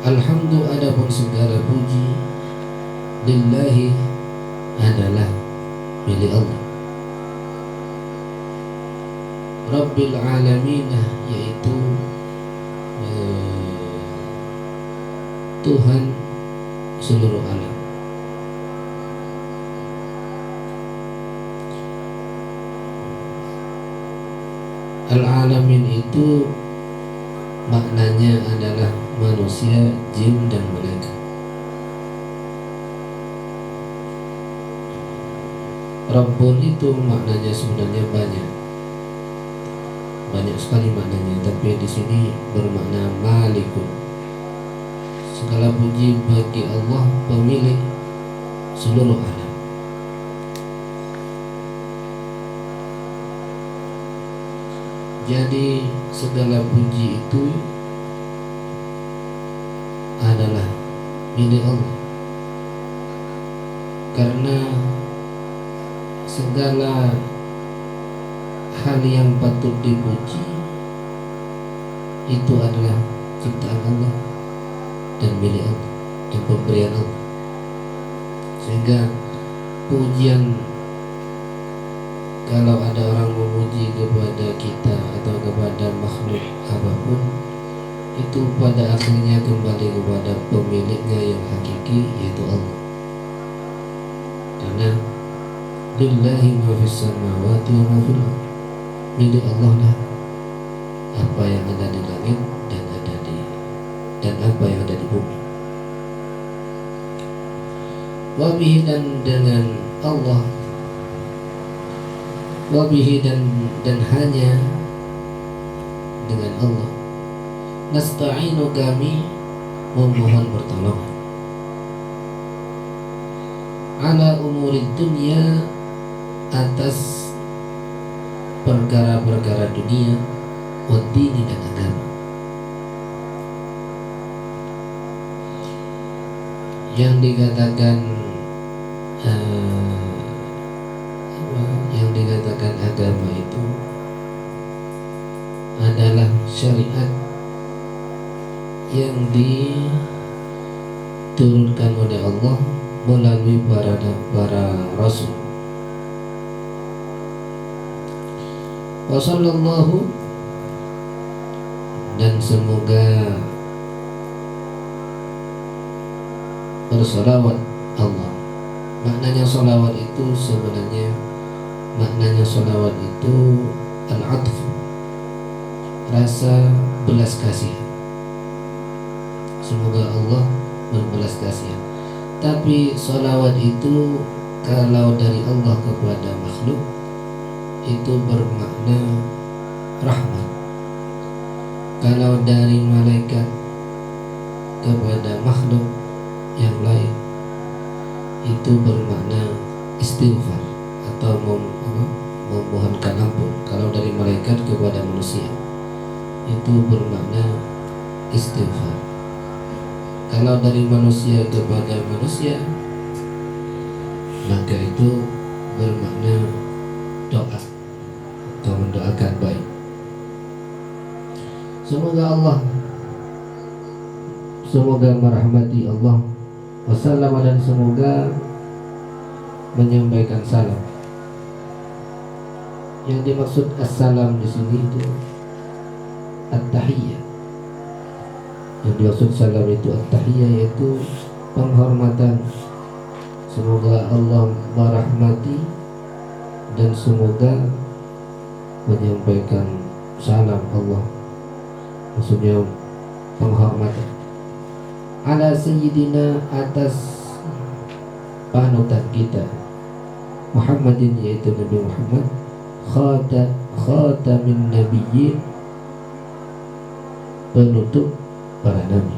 Alhamdu adapun segala puji lillahi adalah milik Allah Rabbil alamin, yaitu Tuhan seluruh alam. Al-alamin itu maknanya adalah manusia, jin, dan malaikat. Rabbun itu maknanya sebenarnya banyak sekali maknanya, tapi di sini bermakna malikun. Segala puji bagi Allah, pemilik seluruh alam. Jadi segala puji itu adalah milik Allah, karena segala hal yang patut dipuji itu adalah ciptaan Allah dan milik Allah dan pemberian Allah. Sehingga pujian, kalau ada orang memuji kepada kita atau kepada makhluk apapun, itu pada akhirnya kembali kepada pemiliknya yang hakiki, yaitu Allah. Karena lillahi ma fis samawati wa ma fil ardh, milik Allah lah apa yang ada di langit dan apa yang ada di bumi. Wabihi, dan dengan Allah, wabihi, dan hanya dengan Allah, nasta'inu, kami memohon pertolongan, ala umurid dunia, atas perkara-perkara dunia, waddini, dan agama. Yang dikatakan agama itu adalah syariat yang diturunkan oleh Allah melalui para rasul. Wa sallallahu, dan semoga bersolawat Allah. Maknanya solawat itu sebenarnya, maknanya solawat itu al-atf, rasa belas kasihan. Semoga Allah berbelas kasihan. Tapi solawat itu kalau dari Allah kepada makhluk itu bermakna rahmat. Kalau dari malaikat kepada makhluk yang lain itu bermakna istighfar atau memohonkan ampun. Kalau dari malaikat kepada manusia itu bermakna istighfar. Kalau dari manusia kepada manusia maka itu bermakna doa atau mendoakan baik. Semoga merahmati Allah wassalam, dan semoga menyampaikan salam. Yang dimaksud assalam di sini itu at-tahiyyah. Yang dimaksud salam itu at-tahiyyah, yaitu penghormatan. Semoga Allah merahmati dan semoga menyampaikan salam Allah, maksudnya penghormatan, ala sayyidina, atas panutan kita Muhammadin, yaitu Nabi Muhammad, khatamin nabiyyin, penutup para nabi.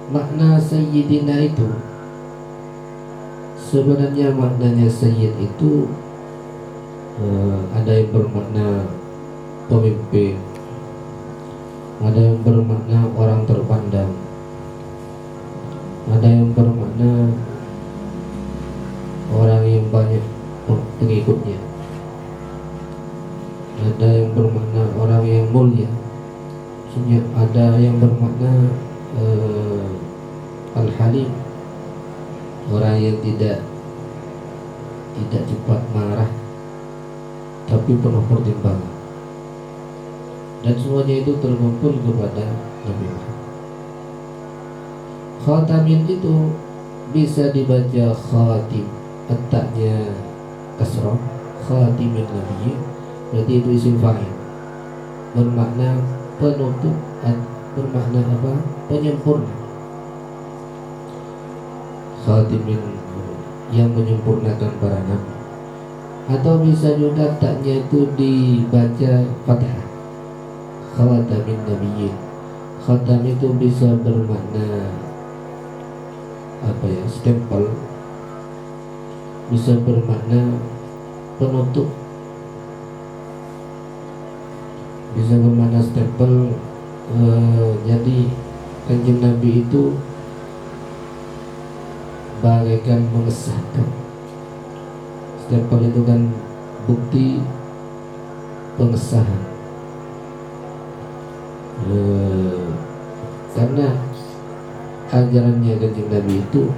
Makna sayyidina itu sebenarnya, maknanya sayyid itu ada yang bermakna pemimpin, ada yang bermakna orang terpandang, ada yang bermakna orang yang banyak pengikutnya, ada yang bermakna orang yang mulia. Maksudnya ada yang bermakna Al-Halim, orang yang tidak cepat marah tapi penuh pertimbangan, dan semuanya itu terkumpul kepada Nabi Muhammad. Khatamin itu bisa dibaca khatim, letaknya kasrah, khatimin nabiyyin, berarti itu isim fa'il, bermakna penutup, bermakna apa? Penyempurna. Khatimin, yang menyempurnakan para nabi. Atau bisa juga taknya itu dibaca fathah, khatamin nabiyyin. Khatam itu bisa bermakna apa ya, stempel, bisa bermakna penutup, bisa bermakna stempel. Jadi Kanjeng Nabi itu bagaikan mengesahkan. Stempel itu kan bukti pengesahan. Karena ajarannya Kanjeng Nabi itu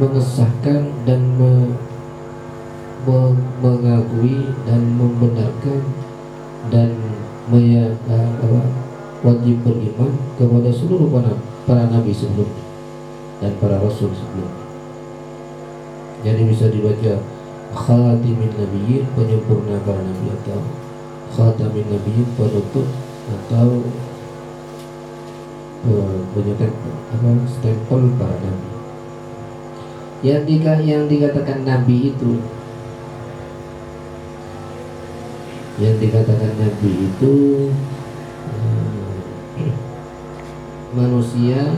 mengesahkan dan mengakui dan membenarkan dan wajib beriman kepada seluruh para nabi sebelumnya dan para rasul sebelumnya. Jadi bisa dibaca khatimin nabiyyin, penyempurna para nabi, atau khatamin nabiyyin, penutup, atau stempel para nabi. Yang dikatakan nabi itu, manusia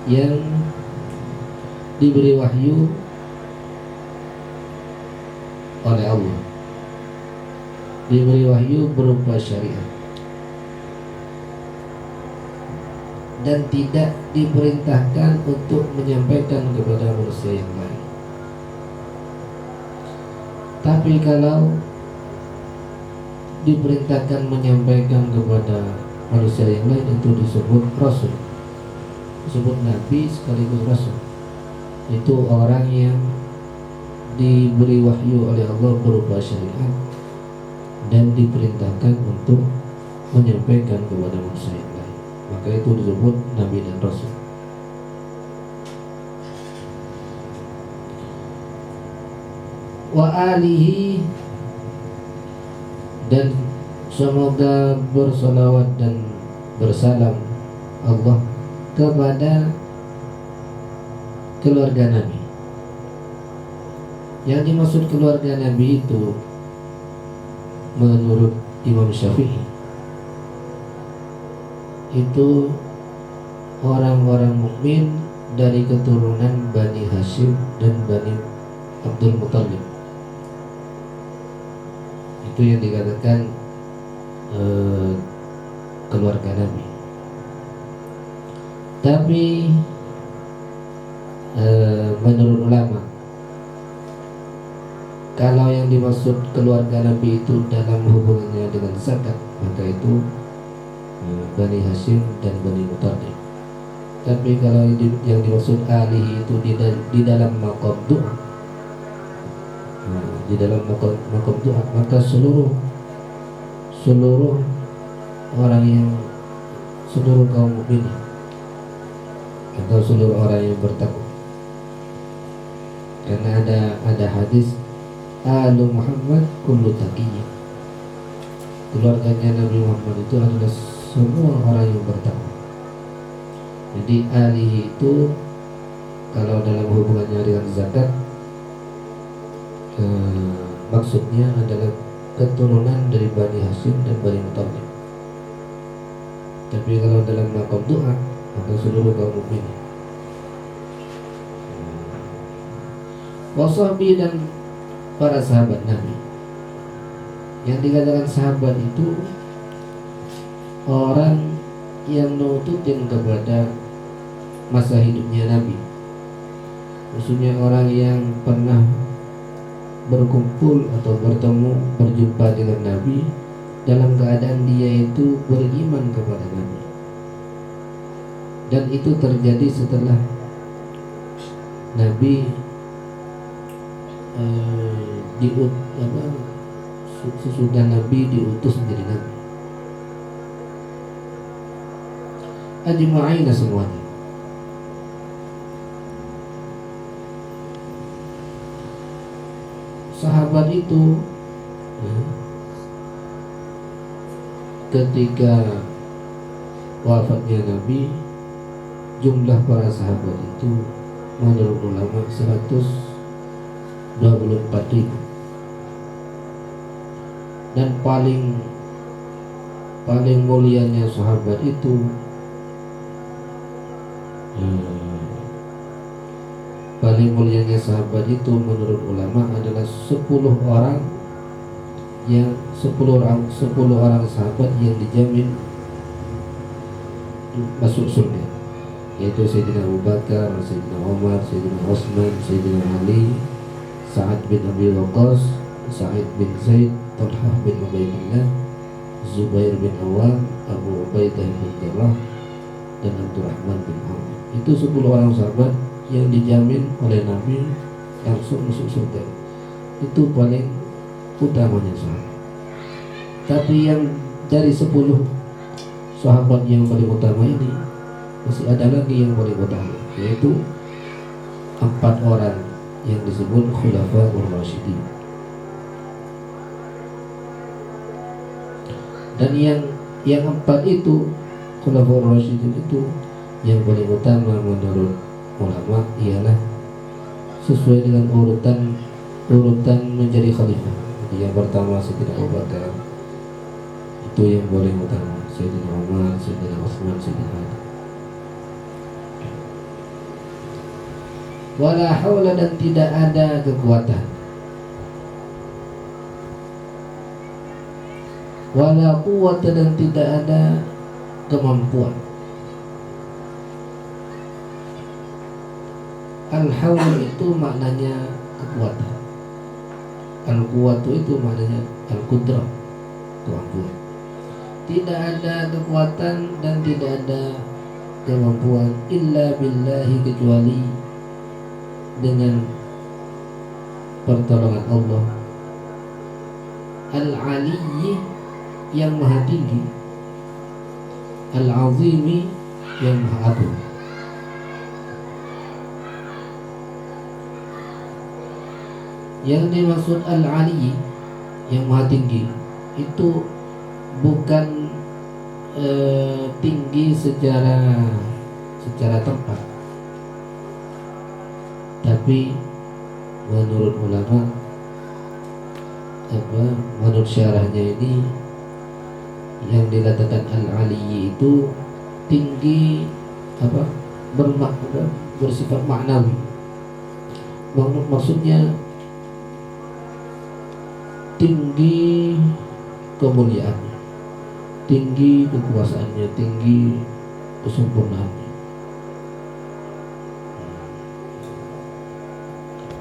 yang diberi wahyu oleh Allah, diberi wahyu berupa syariat, dan tidak diperintahkan untuk menyampaikan kepada manusia yang lain. Tapi kalau diperintahkan menyampaikan kepada manusia yang lain, itu disebut rasul, disebut nabi sekaligus rasul. Itu orang yang diberi wahyu oleh Allah berupa syariat dan diperintahkan untuk menyampaikan kepada manusia yang lain, maka itu disebut nabi dan rasul. Wa alihi, dan semoga bersalawat dan bersalam Allah kepada keluarga Nabi. Yang dimaksud keluarga Nabi itu menurut Imam Syafi'i itu orang-orang mukmin dari keturunan Bani Hashim dan Bani Abdul Muthalib. Itu yang dikatakan keluarga Nabi. Tapi menurut ulama, kalau yang dimaksud keluarga Nabi itu dalam hubungannya dengan zakat, maka itu Bani Hashim dan Bani Muthalib. Tapi kalau yang dimaksud alihi itu di dalam maqam doa, di dalam maqam doa, maka seluruh orang yang, seluruh kaum mukminin atau seluruh orang yang bertakwa. Karena ada hadis Alu Muhammad kullu taqiyyin, keluarganya Nabi Muhammad itu adalah semua orang yang bertakwa. Jadi alihi itu kalau dalam hubungannya dengan zakat, maksudnya adalah keturunan dari Bani Hashim dan Bani Muthalib. Tapi kalau dalam maqam doa, maka seluruh kaum mukminin. Washabi, dan para sahabat Nabi. Yang dikatakan sahabat itu orang yang nututin kepada masa hidupnya Nabi. Maksudnya orang yang pernah berkumpul atau bertemu, berjumpa dengan Nabi dalam keadaan dia itu beriman kepada Nabi, dan itu terjadi setelah Nabi sesudah Nabi diutus menjadi Nabi. Ajma'ina semuanya. Sahabat itu ketika wafatnya Nabi, jumlah para sahabat itu menurut ulama 124.000, dan paling mulianya sahabat itu menurut ulama adalah 10 orang sahabat yang dijamin masuk surga, yaitu Sayyidina Abu Bakar, Sayyidina Umar, Sayyidina Utsman, Sayyidina Ali, Sa'ad bin Abi Waqqas, Sa'id bin Zaid, Talhah bin Ubaidillah, Zubair bin Awam, Abu Ubaidah bin Jarrah, dan Abdurrahman bin Auf. Itu 10 orang sahabat yang dijamin oleh Nabi langsung masuk surga. Itu paling utamanya sahabat. Tapi yang dari 10 sahabat yang paling utama ini, masih ada lagi yang paling utama, yaitu 4 orang yang disebut Khulafaur Rasyidin. Dan yang 4 itu, Khulafaur Rasyidin itu, yang paling utama menurut ulama ialah sesuai dengan urutan menjadi khalifah. Jadi yang pertama Sayyidina Abu Bakar, itu yang paling utama. Sayyidina Umar, Sayyidina Utsman, Sayyidina Ali. Wala haula, dan tidak ada kekuatan, wala quwwata, dan tidak ada kemampuan. Al-hawl itu maknanya kekuatan, al-quwwatu itu maknanya al-qudrah, kemampuan. Tidak ada kekuatan dan tidak ada kemampuan illa billahi, kecuali dengan pertolongan Allah Al-Aliyyi, yang maha tinggi, Al-Azimi, yang maha agung. Yang dimaksud Al-Aliyyi, yang maha tinggi, itu bukan tinggi secara tempat, tapi menurut ulama, menurut syarahnya ini, yang dikatakan Al-Aliyyi itu tinggi bersifat maknawi. Maksudnya tinggi kemuliaannya, tinggi kekuasaannya, tinggi kesempurnaannya.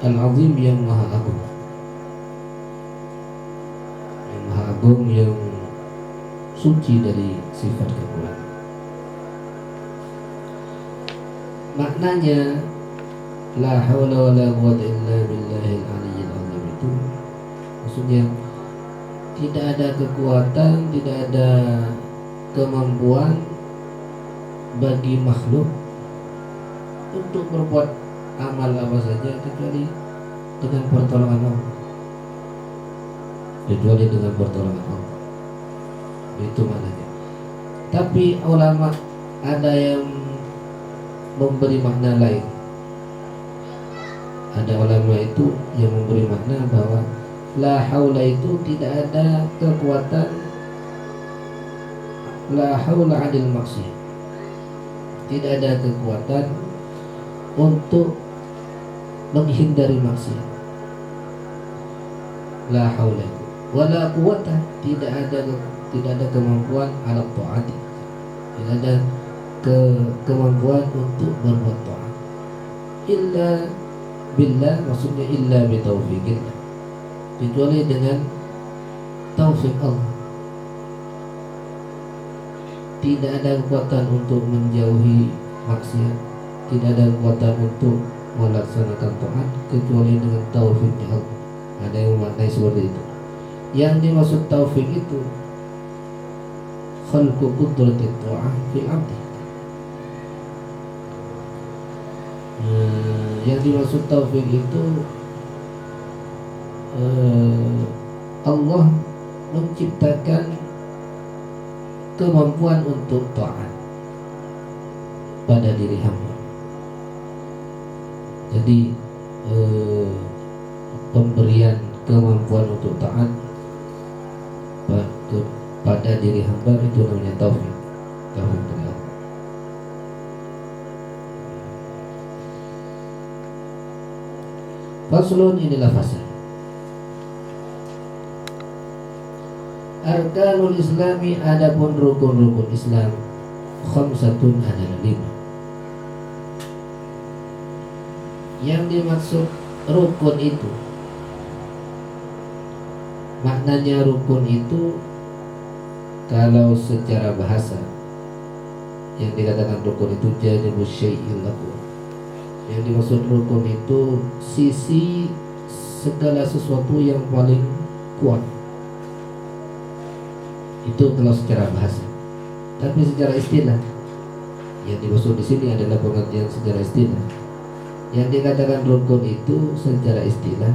Al-Azim, yang maha agung, yang suci dari sifat kekurangan. Maknanya la haula wala quwwata illa billahil aliyyil azim, itu maksudnya tidak ada kekuatan, tidak ada kemampuan bagi makhluk untuk berbuat amal apa saja kecuali dengan pertolongan Allah. Itu maknanya. Tapi ulama ada yang memberi makna lain. Ada ulama itu yang memberi makna bahwa la haula itu tidak ada kekuatan, la haula 'anil maksiyah, tidak ada kekuatan untuk menghindari maksiat. La haula wala quwwata, tidak ada kemampuan ala taati, tidak ada kemampuan untuk berbuat taat. Illa billah, maksudnya illa bi taufiqillah, kecuali dengan taufik Allah. tidak ada kekuatan untuk menjauhi maksiat, tidak ada kekuatan untuk melaksanakan taat kecuali dengan taufiknya Allah. Ada yang memaknai seperti itu. Yang dimaksud taufik itu khalqu qudratit ta'ah fil abdi. Yang dimaksud taufik itu Allah menciptakan kemampuan untuk taat pada diri hamba. Jadi pemberian kemampuan untuk taat pada diri hamba itu namanya taufik. Taufik dari Allah. Faslun, inilah fasal. Arkanul Islami, adapun rukun-rukun Islam, khamsatun, adalah 5. Yang dimaksud rukun itu, maknanya rukun itu kalau secara bahasa yang dikatakan rukun itu janibu syai'il aqwa. Yang dimaksud rukun itu sisi segala sesuatu yang paling kuat. Itu kalau secara bahasa. Tapi secara istilah, yang dimaksud di sini adalah pengertian secara istilah. Yang dikatakan rukun itu secara istilah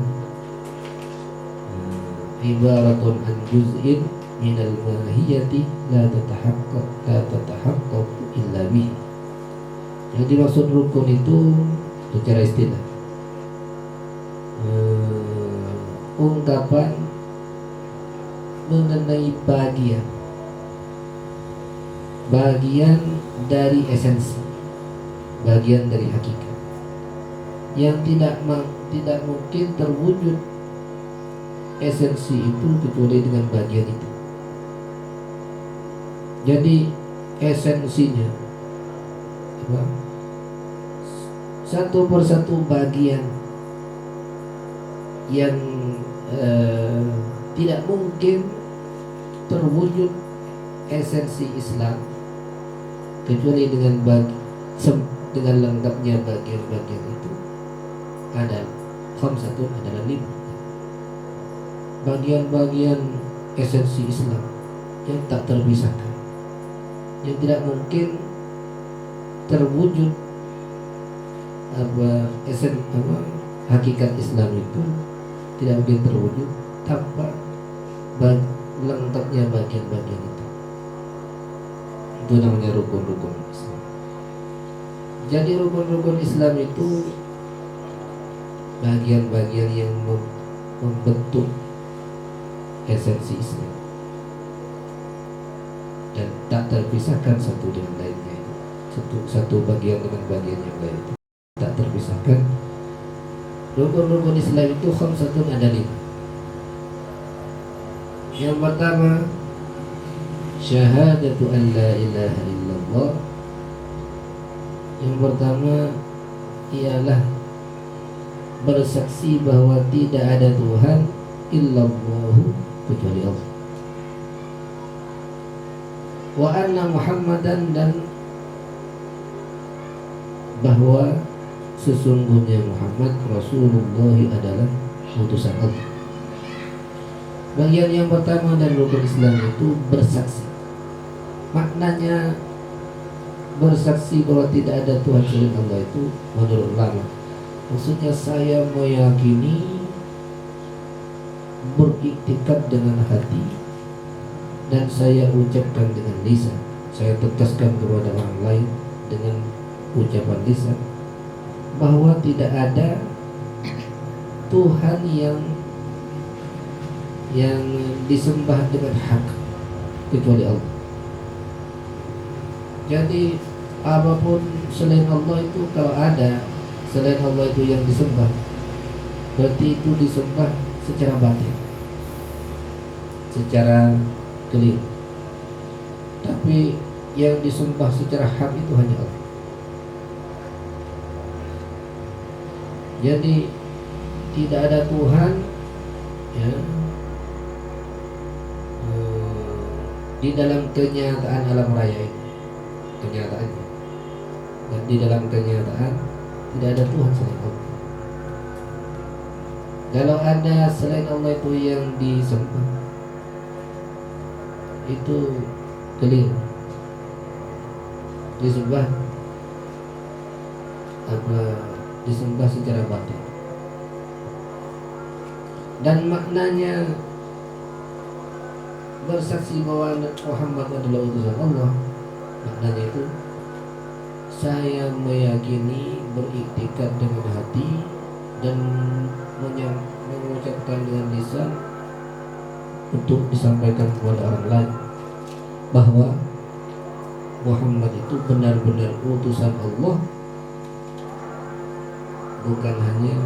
ibaratun an juz'in minal mahiyati la tatahaqqaq illa bih. Yang dimaksud rukun itu secara istilah ungkapan mengenai bagian dari esensi, bagian dari hakikat yang tidak mungkin terwujud esensi itu kecuali dengan bagian itu. Jadi esensinya apa? Satu persatu bagian yang tidak mungkin terwujud esensi Islam kecuali dengan lengkapnya bagian-bagian itu. Ada khamsatun, adalah 5 bagian-bagian esensi Islam yang tak terpisahkan, yang tidak mungkin terwujud hakikat Islam itu tidak mungkin terwujud tanpa lengkapnya bagian-bagian itu. Itu namanya rukun-rukun Islam. Jadi rukun-rukun Islam itu bagian-bagian yang membentuk esensi Islam dan tak terpisahkan satu dengan lainnya. Satu bagian dengan bagian yang lain tak terpisahkan. Rukun-rukun Islam itu khamsatun, ada 5. Yang pertama, syahadatu an la ilaha illallah. Yang pertama ialah bersaksi bahwa tidak ada Tuhan illallah, kecuali Allah. Wa anna Muhammadan, dan bahwa sesungguhnya Muhammad Rasulullah adalah utusan Allah. Bagian yang pertama dari rukun Islam itu bersaksi. Maknanya bersaksi bahwa tidak ada Tuhan selain Allah itu menurut ulama, maksudnya saya meyakini, beriktikad dengan hati, dan saya ucapkan dengan lisan. Saya tegaskan kepada orang lain dengan ucapan lisan bahwa tidak ada Tuhan yang disembah dengan hak kecuali Allah. Jadi apapun selain Allah itu, kalau ada selain Allah itu yang disembah, berarti itu disembah secara batin, secara keliru. Tapi yang disembah secara hak itu hanya Allah. Jadi tidak ada Tuhan ya, di dalam kenyataan alam raya ini, kenyataannya, dan di dalam kenyataan tidak ada Tuhan selain Allah. Kalau ada selain Allah itu yang disembah, itu keliru. Disembah disembah secara batin, dan maknanya bersaksi bahwa Muhammad adalah utusan Allah. Maknanya itu saya meyakini, beriktikad dengan hati, dan mengucapkan dengan lisan untuk disampaikan kepada orang lain bahwa Muhammad itu benar-benar utusan Allah, bukan hanya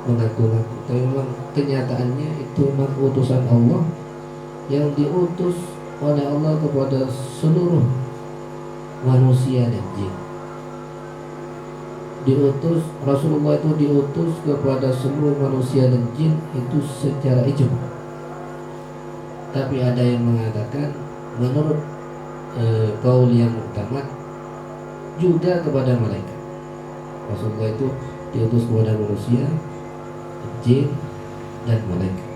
mengaku-ngaku, tapi memang kenyataannya itu memang utusan Allah yang diutus oleh Allah kepada seluruh manusia dan jin. Diutus, Rasulullah itu diutus kepada seluruh manusia dan jin itu secara ijma. Tapi ada yang mengatakan menurut kaul yang muktamad juga kepada malaikat. Rasulullah itu diutus kepada manusia, jin, dan malaikat.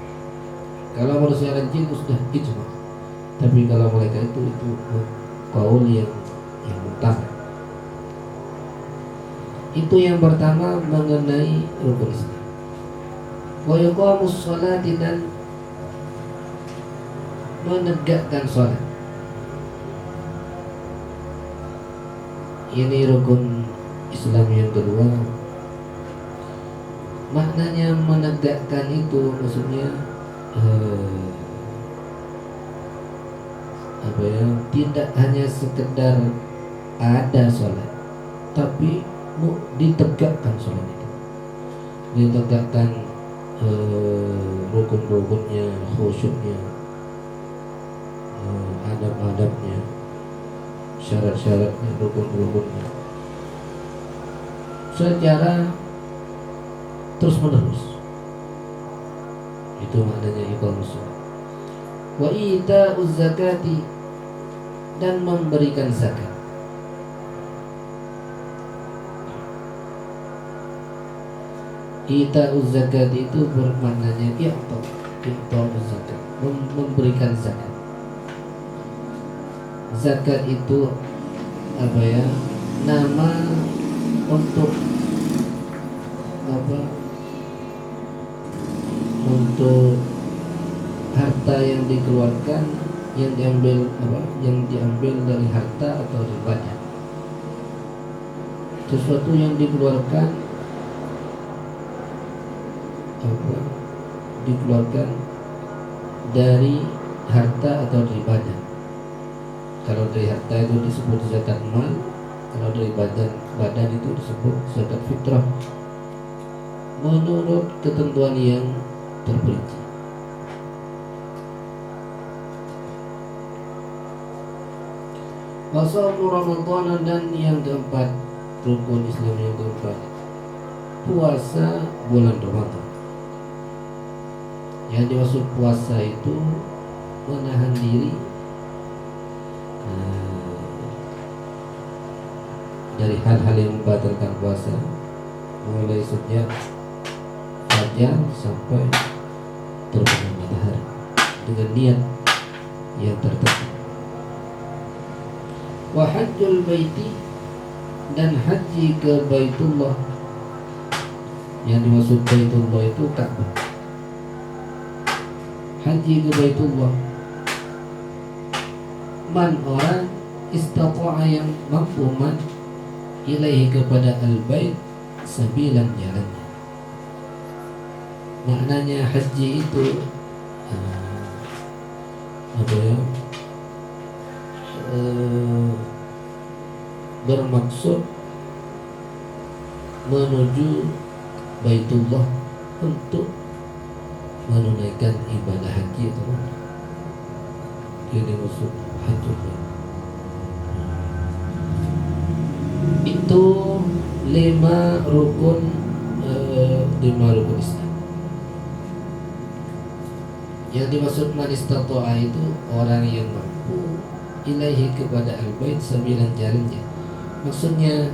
Kalau manusia dan jin itu sudah ijma. Tapi kalau malaikat itu kaul yang muktamad. Itu yang pertama mengenai rukun Islam. Wa yuqamus sholati, dan menegakkan sholat. Ini rukun Islam yang kedua. Maknanya menegakkan itu maksudnya tidak hanya sekedar ada sholat, tapi ditegakkan sholat itu, ditegakkan rukun-rukunnya, khusyuknya, adab-adabnya, syarat-syaratnya, rukun-rukunnya secara terus menerus. Itu maknanya iqamus shalah. Wa ita'uz zakati, dan memberikan zakat. Ita'uz zakat itu bermaknanya i'ta'uz zakat, memberikan zakat. Zakat itu nama untuk untuk harta yang dikeluarkan, yang diambil dari harta atau dari badan. Sesuatu yang dikeluarkan dari harta atau dari badan. Kalau dari harta itu disebut zakat mal, kalau dari badan itu disebut zakat fitrah, menurut ketentuan yang terperinci. Wasaumu Ramadan, dan yang keempat, rukun Islam yang keempat, puasa bulan Ramadan. Yang dimaksud puasa itu menahan diri dari hal-hal yang membatalkan puasa, mulai sejak fajar sampai terbenam matahari, dengan niat yang tertentu. Wa hajjul baiti, dan haji ke Baitullah. Yang dimaksud Baitullah itu Ka'bah. Haji ke Baitullah, man orang istata'a, yang mampu, man ilaihi, kepada al-bait, sabilan, jalannya. Maknanya haji itu bermaksud menuju Baitullah untuk menunaikan ibadah haji itu. Ini maksud haji. Itu 5 rukun Islam. Yang dimaksud man istata'a itu orang yang mampu ilaihi kepada al-bait sembilan jalannya. Maksudnya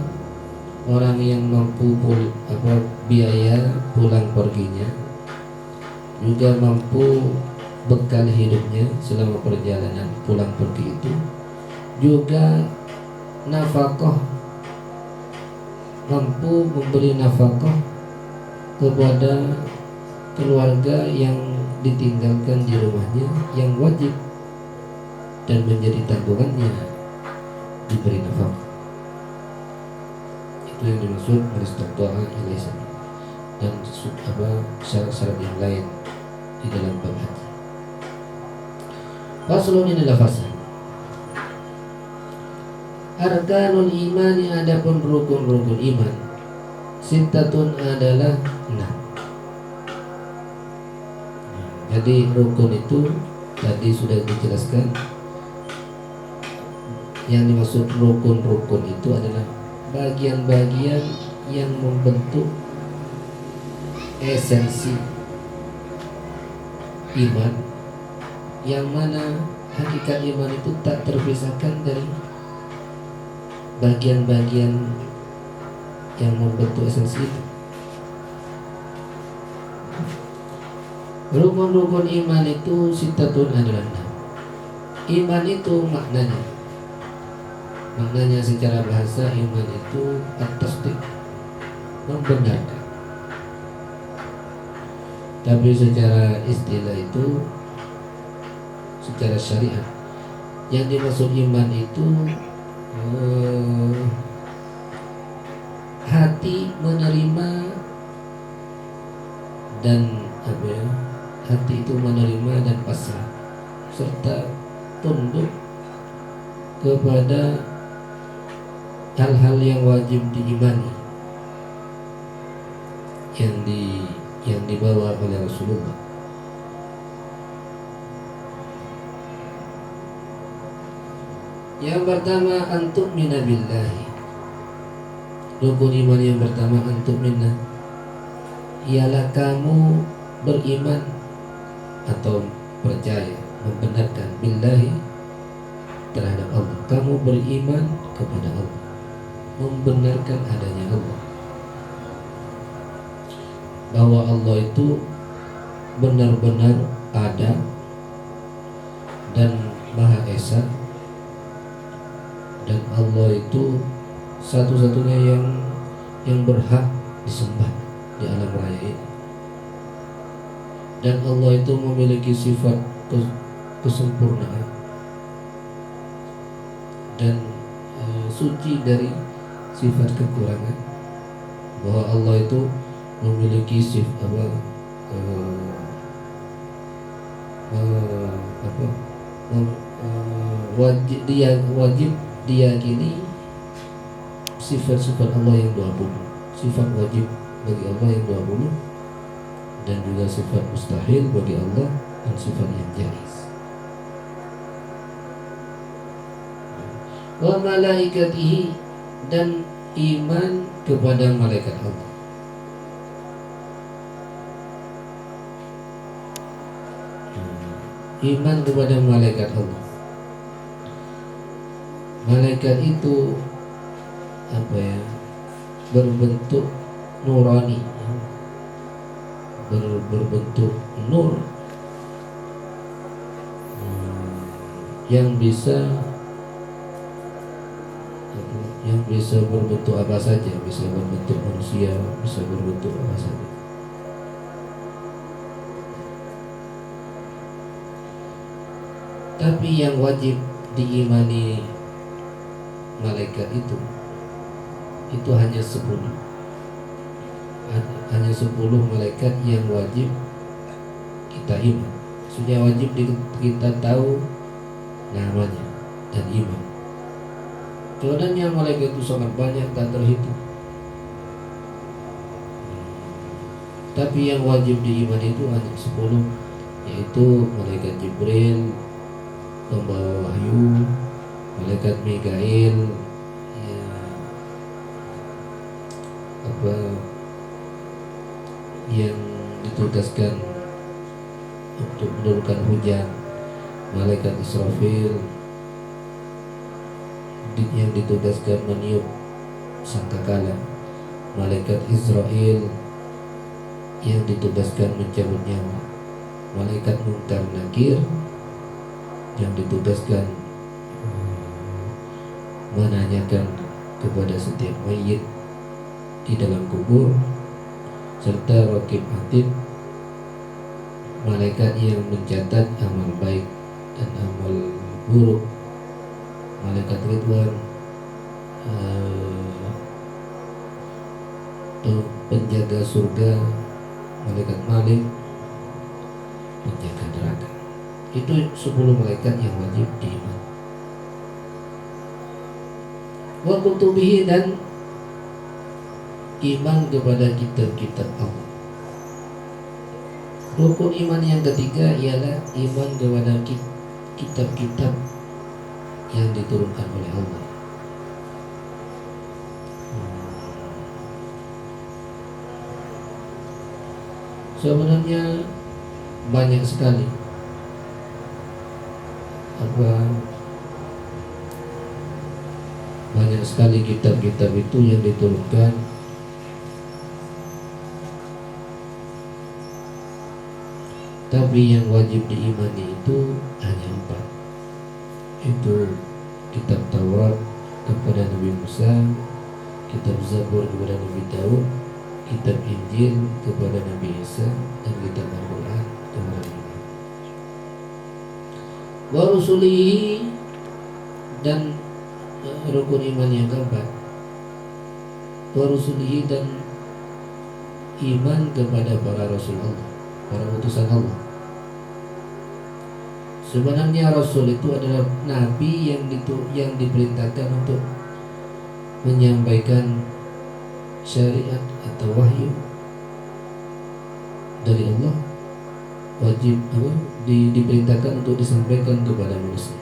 orang yang mampu biaya pulang perginya, juga mampu bekal hidupnya selama perjalanan pulang pergi itu, juga nafkah, mampu memberi nafkah kepada keluarga yang ditinggalkan di rumahnya yang wajib dan menjadi tanggungannya diberi nafkah. Itu yang dimaksud istata'a ilaihi sabila, dan syarat-syarat yang lain di dalam bab haji. Faslun, inilah fasal. Arkanul imani, adapun rukun-rukun iman, sittatun adalah 6. Jadi rukun itu tadi sudah dijelaskan. Yang dimaksud rukun-rukun itu adalah bagian-bagian yang membentuk esensi iman, yang mana hakikat iman itu tak terpisahkan dari bagian-bagian yang membentuk esensi itu. Rukun-rukun iman itu sittatun adalah 6. Iman itu maknanya secara bahasa, iman itu at-tasdiq, membenarkan. Tapi secara istilah itu, secara syariat, yang dimaksud iman itu hati menerima dan hati itu menerima dan pasrah serta tunduk kepada hal-hal yang wajib diimani yang dibawa oleh Rasulullah. Yang pertama, antu'mina billahi. Rukun iman yang pertama, antu'mina, ialah kamu beriman atau percaya, membenarkan, billahi, terhadap Allah. Kamu beriman kepada Allah, membenarkan adanya Allah, bahwa Allah itu benar-benar ada dan Maha Esa, dan Allah itu satu-satunya yang berhak disembah di alam raya ini, dan Allah itu memiliki sifat kesempurnaan dan suci dari sifat kekurangan, bahwa Allah itu memiliki sifat wajib diyakini sifat-sifat Allah yang 20, sifat wajib bagi Allah yang 20, dan juga sifat mustahil bagi Allah dan sifat yang jaiz. Wa malaikatihi, dan iman kepada malaikat Allah. Iman kepada malaikat Allah. Malaikat itu berbentuk nurani, berbentuk nur, yang bisa berbentuk apa saja, bisa berbentuk manusia, bisa berbentuk apa saja. Tapi yang wajib diimani malaikat itu hanya 10. Hanya 10 malaikat yang wajib kita iman. Sudah wajib kita tahu namanya dan iman. Jumlahnya malaikat itu sangat banyak, tak terhitung. Tapi yang wajib diimani itu hanya 10, yaitu malaikat Jibril, pembawa wahyu, malaikat Mikail, yang ditugaskan untuk menurunkan hujan, malaikat Israfil yang ditugaskan meniup sangkakala, malaikat Israel yang ditugaskan mencabut nyawa, malaikat Munkar Nakir yang ditugaskan menanyakan kepada setiap mayit di dalam kubur, serta Raqib Atid, malaikat yang mencatat amal baik dan amal buruk, malaikat Ridwan, penjaga surga, malaikat Malik, penjaga neraka. Itu 10 malaikat yang wajib diiman. Wa kutubihi, dan iman kepada kitab-kitab Allah. Rukun iman yang ketiga ialah iman kepada kitab-kitab yang diturunkan oleh Allah. Sebenarnya banyak sekali banyak sekali kitab-kitab itu yang diturunkan, tapi yang wajib diimani itu hanya 4. Itu kitab Taurat kepada Nabi Musa, kitab Zabur kepada Nabi Daud, kitab Injil kepada Nabi Isa, dan kitab Al-Quran kepada Nabi Muhammad. Wa rusulihi, dan rukun iman yang keempat, wa rusulihi, dan iman kepada para rasul Allah, para utusan Allah. Sebenarnya rasul itu adalah nabi yang diperintahkan untuk menyampaikan syariat atau wahyu dari Allah, wajib diperintahkan untuk disampaikan kepada manusia.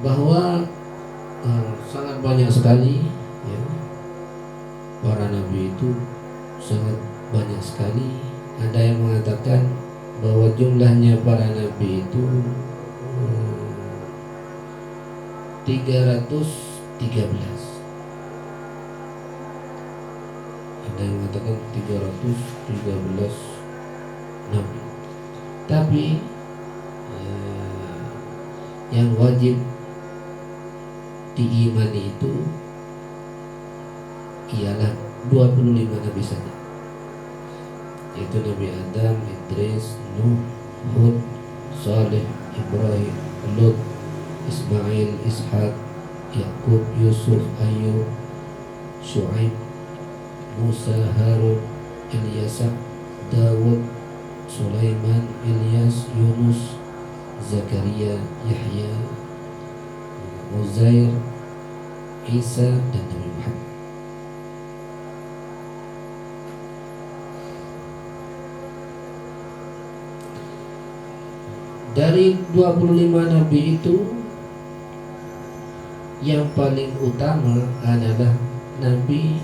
Bahwa sangat banyak sekali ya, para nabi itu sangat banyak sekali. Ada yang mengatakan bahwa jumlahnya para nabi itu 313. Ada yang mengatakan 313 nabi. Tapi yang wajib diimani itu ialah 25 nabi saja, yaitu Nabi Adam, Idris, Nuh, Hud, Saleh, Ibrahim, Lut, Ismail, Ishak, Yakub, Yusuf, Ayub, Shu'aib, Musa, Harun, Ilyasa, Dawud, Sulaiman, Ilyas, Yunus, Zakaria, Yahya, Uzair, Isa, dan Nabi Muhammad. Dari 25 nabi itu, yang paling utama adalah nabi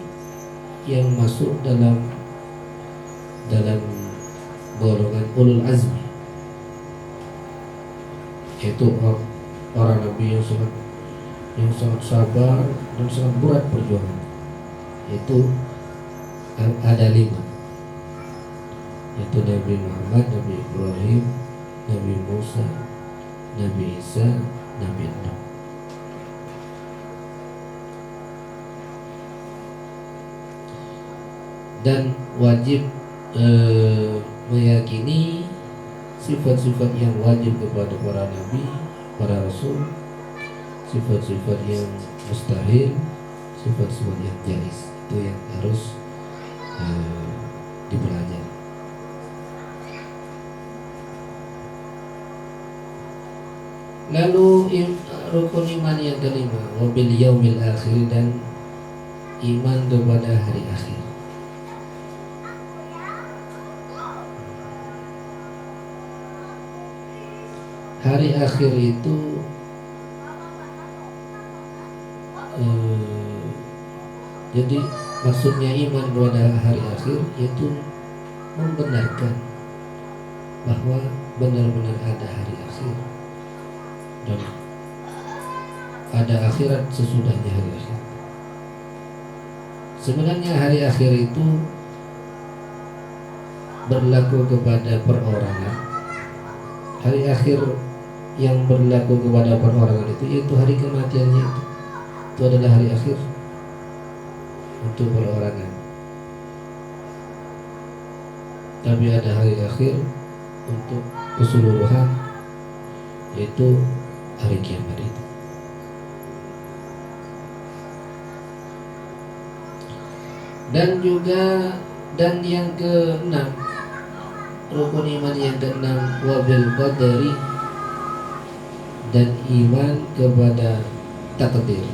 yang masuk dalam golongan ulul azmi, yaitu para nabi yang sangat sabar dan sangat berat perjuangan. Itu ada 5, yaitu Nabi Muhammad, Nabi Ibrahim, Nabi Musa, Nabi Isa, Nabi Nuh. Dan wajib meyakini sifat-sifat yang wajib kepada para nabi, para rasul, sifat-sifat yang mustahil, sifat-sifat yang jaiz. Itu yang harus dipelajari. Lalu rukun iman yang kelima, wabil yaumil akhir, dan iman kepada hari akhir. Hari akhir itu jadi Maksudnya iman kepada hari akhir yaitu membenarkan bahwa benar-benar ada hari akhir dan ada akhirat sesudahnya hari akhir. Sebenarnya hari akhir itu berlaku kepada perorangan. Hari akhir yang berlaku kepada perorangan itu yaitu hari kematiannya itu adalah hari akhir untuk perorangan. Tapi ada hari akhir untuk keseluruhan yaitu hari kiamat itu. Dan yang keenam, rukun iman yang keenam, wabil qadari, dan iman kepada takdir,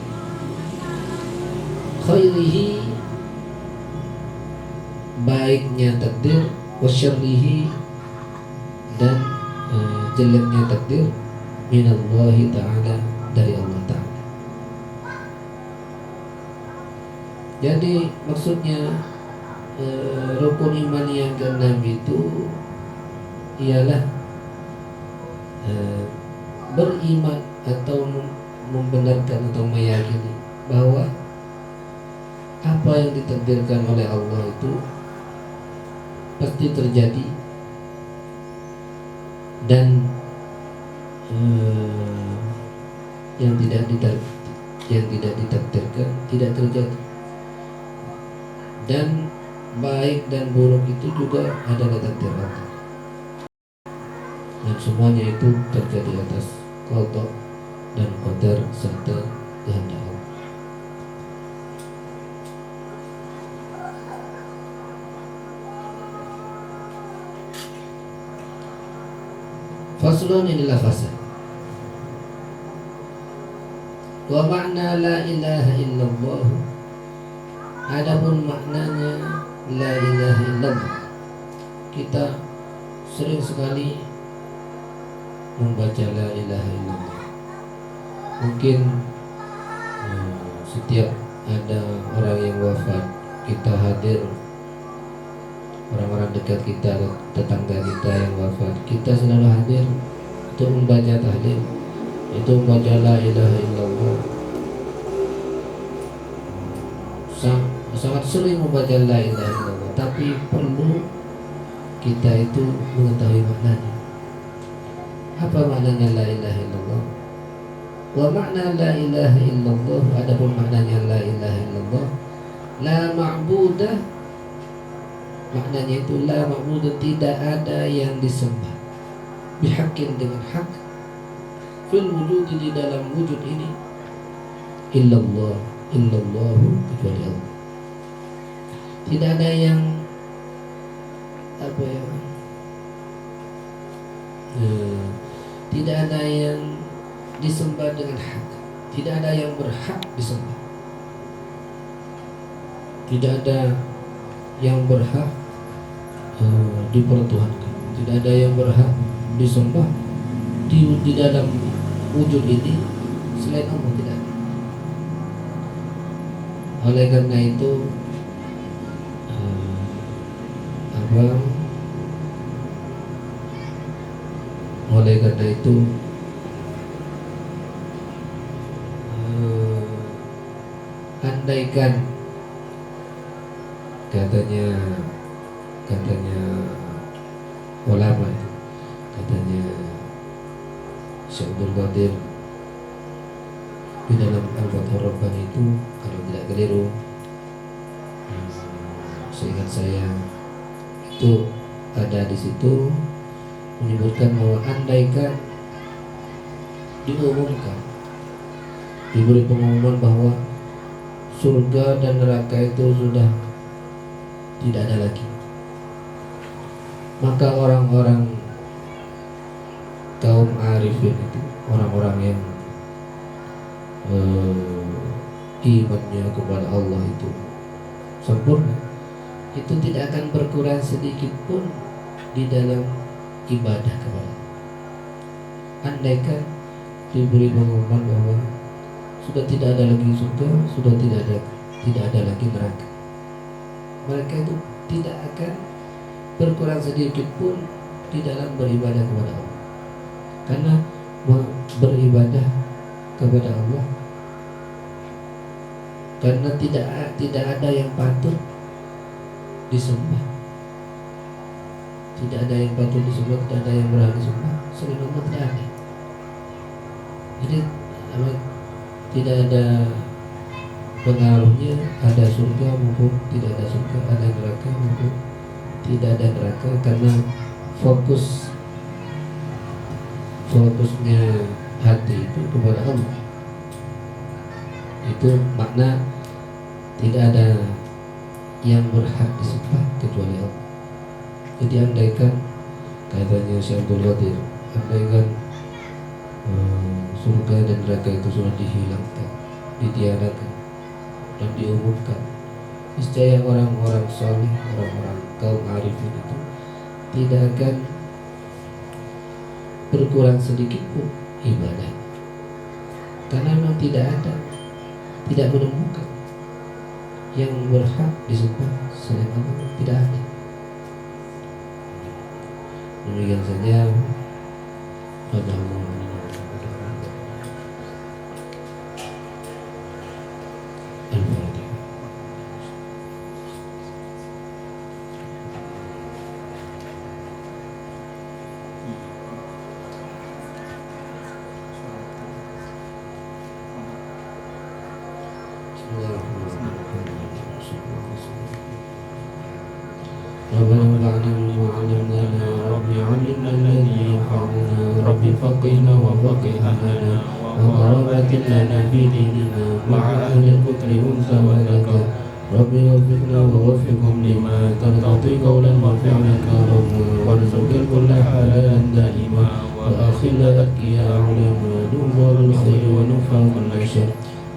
khairihi, baiknya takdir, wasyarrihi, dan jeleknya takdir, minallahi ta'ala, dari Allah Ta'ala. Jadi maksudnya rukun iman yang keenam itu ialah beriman atau membenarkan atau meyakini bahwa apa yang ditakdirkan oleh Allah itu pasti terjadi, dan yang tidak ditakdirkan tidak terjadi. Dan baik dan buruk itu juga adalah takdir Allah, dan semuanya itu terjadi atas qada dan qadar serta kehendak Allah. Faslun, inilah fasal. Wa ma'na la ilaha illallah, adapun maknanya la ilaha illallah, kita sering sekali membaca la ilaha illallah. Mungkin setiap ada orang yang wafat, kita hadir, orang-orang dekat kita, tetangga kita yang wafat, kita selalu hadir untuk membaca tahlil, itu membaca la ilaha illallah. Sangat sering membaca la ilaha illallah, tapi perlu kita itu mengetahui maknanya. Apa maknanya la ilaha illallah? Wa makna la ilaha illallah, adapun maknanya la ilaha illallah, la ma'budah, maknanya itu la ma'budah, tidak ada yang disembah, bihaqqin, dengan hak, fil wujudi, di dalam wujud ini, illallah, illallahu, kecuali Allah. Tidak ada yang tidak ada yang disembah dengan hak, tidak ada yang berhak disembah, tidak ada yang berhak dipertuhankan, tidak ada yang berhak disembah di dalam wujud ini selain Allah, tidak ada. Oleh karena itu andaikan katanya ulama itu, katanya Syekh Abdul Qadir di dalam Al-Fathur Rabbani itu, kalau tidak keliru, seingat saya itu ada di situ menyebutkan bahwa andaikan diumumkan, diberi pengumuman bahwa surga dan neraka itu sudah tidak ada lagi, maka orang-orang kaum arifin itu, orang-orang yang imannya kepada Allah itu sempurna, itu tidak akan berkurang sedikit pun di dalam ibadah kepada Allah. Andaikan diberi pengumuman bahwa sudah tidak ada lagi surga, sudah tidak ada lagi neraka, mereka itu tidak akan berkurang sedikit pun di dalam beribadah kepada Allah. Karena beribadah kepada Allah, karena tidak ada yang patut disembah, tidak ada yang patut disembah, tidak ada yang berhak disembah selain Allah, tidak ada. Jadi tidak ada pengaruhnya ada surga maupun tidak ada surga, ada neraka maupun tidak ada neraka, karena fokusnya hati itu kepada Allah. Itu makna tidak ada yang berhak disembah kecuali Allah. Jadi andaikan katanya Syekh Abdul Qadir, andaikan surga dan neraka itu sudah dihilangkan, ditiadakan dan diumumkan, niscaya orang-orang saleh, orang-orang kaum arifin itu tidak akan berkurang sedikit pun ibadah, karena memang tidak menemukan yang berhak disembah selain Allah, tidak ada. Demikian saja. Pada Allah. فقنا وفقهنا وقرابة لنا في ديننا مع أهل الفكر أنثى وذكر رب وفقنا ووفقهم لما ترتضي قولا وفعلا كرما وارزق الكل حلالا دائما وأخل أذكياء علما ننظر الخير ونفع كل شر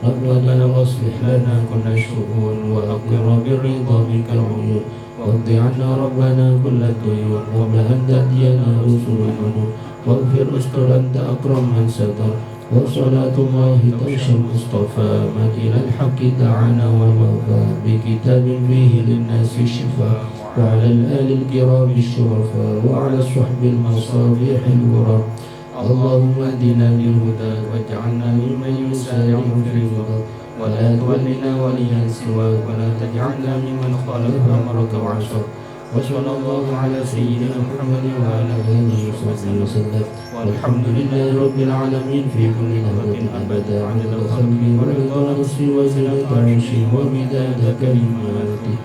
ربنا واصلح لنا كل الشؤون وأقر بالرضا بك العيون واقض عنا ربنا كل الديون واملأ أن تأتينا رسل المنون واغفر استر أنت أكرم من ستر وصلاة الله تغشى المصطفى من إلى الحق دعانا ووفى بكتاب فيه للناس الشفاء وعلى الآل الكرام الشرفاء وعلى الصحب المصابيح الورى اللهم اهدنا بالهدى واجعلنا ممن يسارع في الرضا ولا تولنا وليا سواك ولا تجعلنا ممن خالف أمرك وعصاك وصلى الله على سيدنا محمد وعلى آله وصحبه وسلم والحمد لله رب العالمين في كل لحظة أبدا عدد الخلق ورضا نفسي وزنة عرشي ومداد كلماتي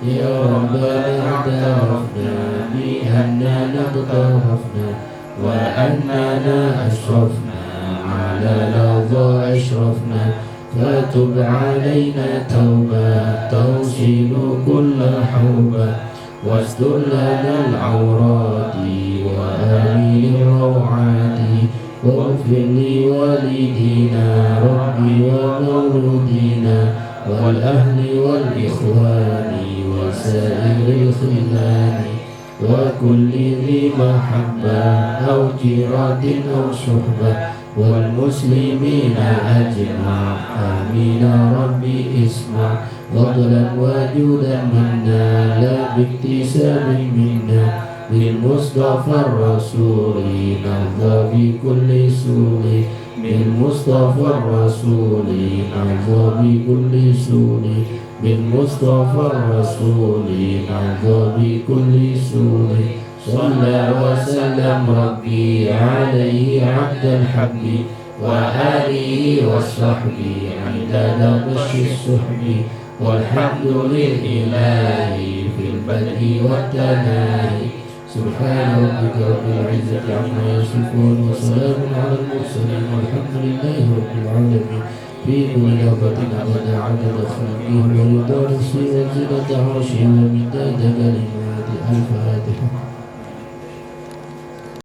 يا ربنا اعترفنا بأننا اقترفنا وأننا أشرفنا على لظى أشرفنا فتب علينا توبة توصل كل حوبة واستر لنا العورات وآمن الروعات واغفر لوالدينا ربي ومولودينا والأهل والإخوان وسائر الخلان وكل ذي محبة أو جيرة أو صحبة والمسلمين أجمع آمين ربي اسمع فضلا وجودا منا لا باكتساب منا بالمصطفى الرسول نرضى بكل سوء بالمصطفى الرسول نرضى بكل سوء بالمصطفى الرسول نرضى بكل سوء صلى وسلم ربي عليه عبد الحق وآله وصحبه عدد بش السحب والحمد لله في البدء والتناهي سبحان ربك رب العزة عما يصفون وسلام على المرسلين والحمد لله رب العالمين في كل لحظة أبدا عدد خلقه ورضا نفسه وزنة عرشه ومداد كلمات الفاتحة.